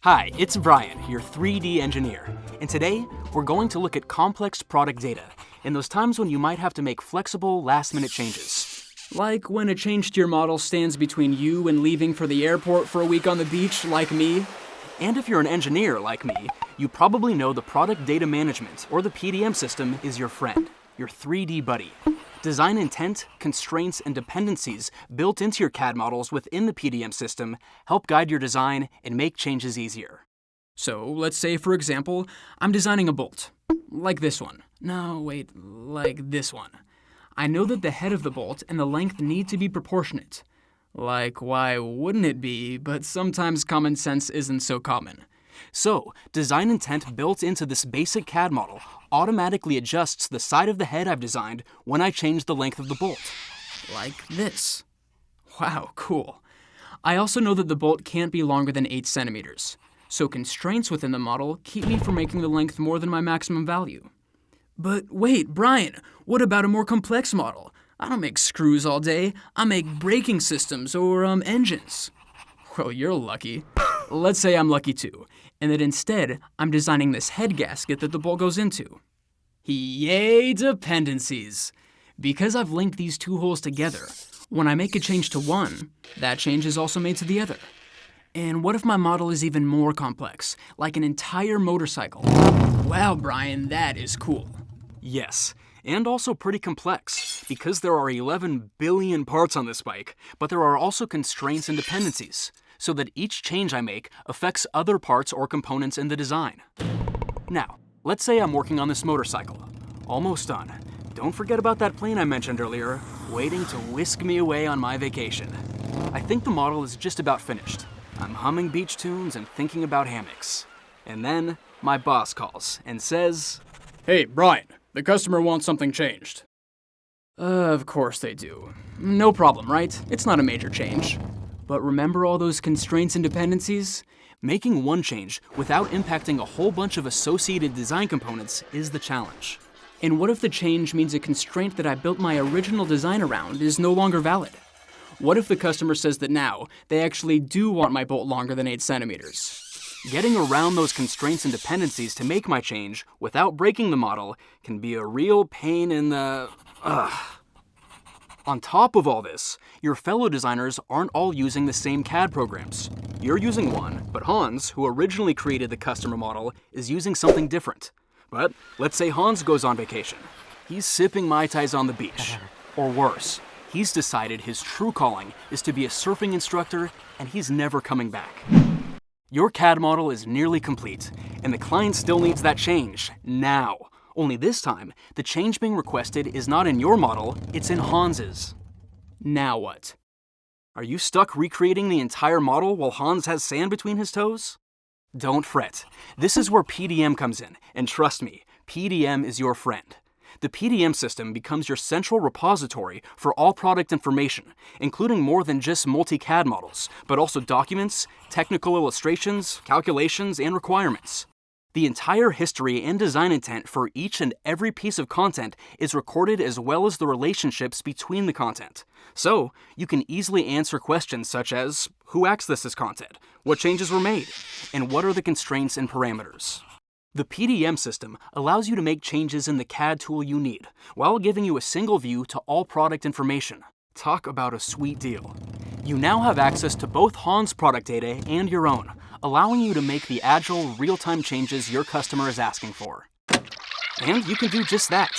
Hi, it's Brian, your 3D engineer, and today we're going to look at complex product data in those times when you might have to make flexible, last-minute changes. Like when a change to your model stands between you and leaving for the airport for a week on the beach, like me. And if you're an engineer like me, you probably know the product data management, or the PDM system, is your friend, your 3D buddy. Design intent, constraints, and dependencies built into your CAD models within the PDM system help guide your design and make changes easier. So let's say, for example, I'm designing a bolt. Like this one. No, wait, like this one. I know that the head of the bolt and the length need to be proportionate. Like, why wouldn't it be? But sometimes common sense isn't so common. So, design intent built into this basic CAD model automatically adjusts the side of the head I've designed when I change the length of the bolt. Like this. Wow, cool. I also know that the bolt can't be longer than 8 centimeters. So constraints within the model keep me from making the length more than my maximum value. But wait, Brian, what about a more complex model? I don't make screws all day. I make braking systems or engines. Well, you're lucky. Let's say I'm lucky too, and that instead I'm designing this head gasket that the bolt goes into. Yay, dependencies! Because I've linked these two holes together, when I make a change to one, that change is also made to the other. And what if my model is even more complex, like an entire motorcycle? Wow, Brian, that is cool. Yes, and also pretty complex, because there are 11 billion parts on this bike, but there are also constraints and dependencies, so that each change I make affects other parts or components in the design. Now, let's say I'm working on this motorcycle. Almost done. Don't forget about that plane I mentioned earlier, waiting to whisk me away on my vacation. I think the model is just about finished. I'm humming beach tunes and thinking about hammocks. And then, my boss calls and says, "Hey, Brian, the customer wants something changed." Of course they do. No problem, right? It's not a major change. But remember all those constraints and dependencies? Making one change without impacting a whole bunch of associated design components is the challenge. And what if the change means a constraint that I built my original design around is no longer valid? What if the customer says that now they actually do want my bolt longer than 8 centimeters? Getting around those constraints and dependencies to make my change without breaking the model can be a real pain in the... On top of all this, your fellow designers aren't all using the same CAD programs. You're using one, but Hans, who originally created the customer model, is using something different. But let's say Hans goes on vacation. He's sipping Mai Tais on the beach. Or worse, he's decided his true calling is to be a surfing instructor, and he's never coming back. Your CAD model is nearly complete, and the client still needs that change, now. Only this time, the change being requested is not in your model, it's in Hans's. Now what? Are you stuck recreating the entire model while Hans has sand between his toes? Don't fret. This is where PDM comes in, and trust me, PDM is your friend. The PDM system becomes your central repository for all product information, including more than just multi-CAD models, but also documents, technical illustrations, calculations, and requirements. The entire history and design intent for each and every piece of content is recorded, as well as the relationships between the content. So, you can easily answer questions such as, who accessed this content, what changes were made, and what are the constraints and parameters. The PDM system allows you to make changes in the CAD tool you need, while giving you a single view to all product information. Talk about a sweet deal. You now have access to both Hans' product data and your own, allowing you to make the agile, real-time changes your customer is asking for. And you can do just that.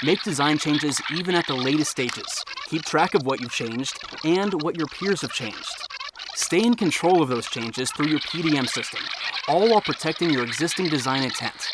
Make design changes even at the latest stages. Keep track of what you've changed and what your peers have changed. Stay in control of those changes through your PDM system, all while protecting your existing design intent.